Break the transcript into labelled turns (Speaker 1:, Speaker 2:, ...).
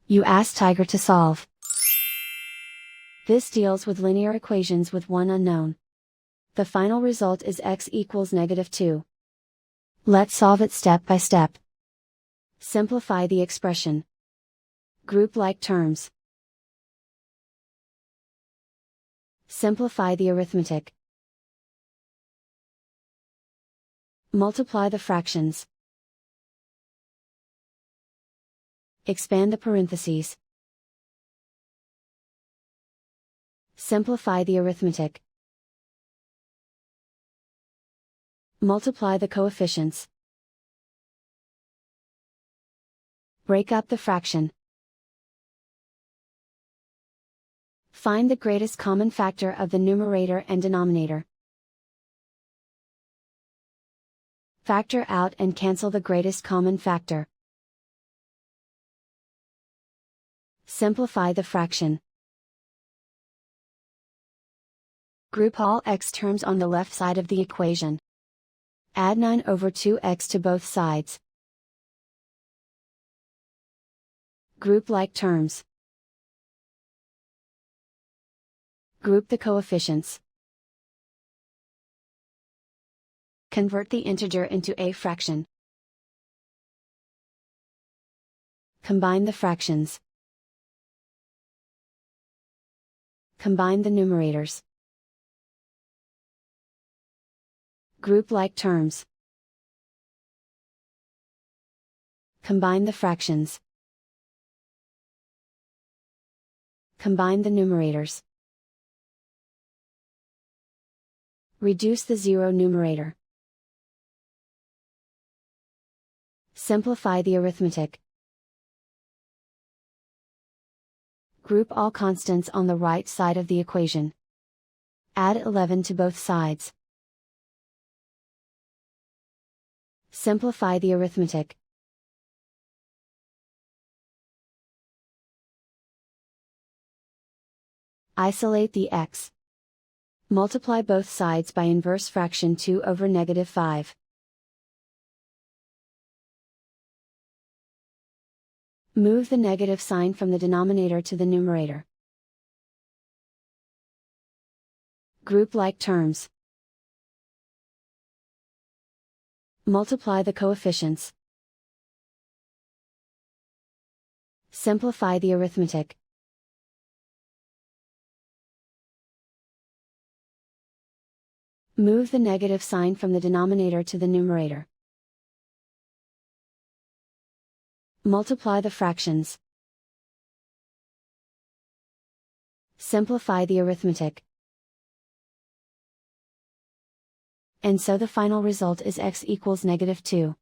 Speaker 1: You ask Tiger to solve. This deals with linear equations with one unknown. The final result is x equals -2. Let's solve it step by step. Simplify the expression. Group like terms. Simplify the arithmetic. Multiply the fractions. Expand the parentheses. Simplify the arithmetic. Multiply the coefficients. Break up the fraction. Find the greatest common factor of the numerator and denominator. Factor out and cancel the greatest common factor. Simplify the fraction. Group all x terms on the left side of the equation. Add 9/2x to both sides. Group like terms. Group the coefficients. Convert the integer into a fraction. Combine the fractions. Combine the numerators. Group like terms. Combine the fractions. Combine the numerators. Reduce the zero numerator. Simplify the arithmetic. Group all constants on the right side of the equation. Add 11 to both sides. Simplify the arithmetic. Isolate the x. Multiply both sides by inverse fraction 2/5. Move the negative sign from the denominator to the numerator. Group like terms. Multiply the coefficients. Simplify the arithmetic. Move the negative sign from the denominator to the numerator. Multiply the fractions. Simplify the arithmetic. And so the final result is x equals -2.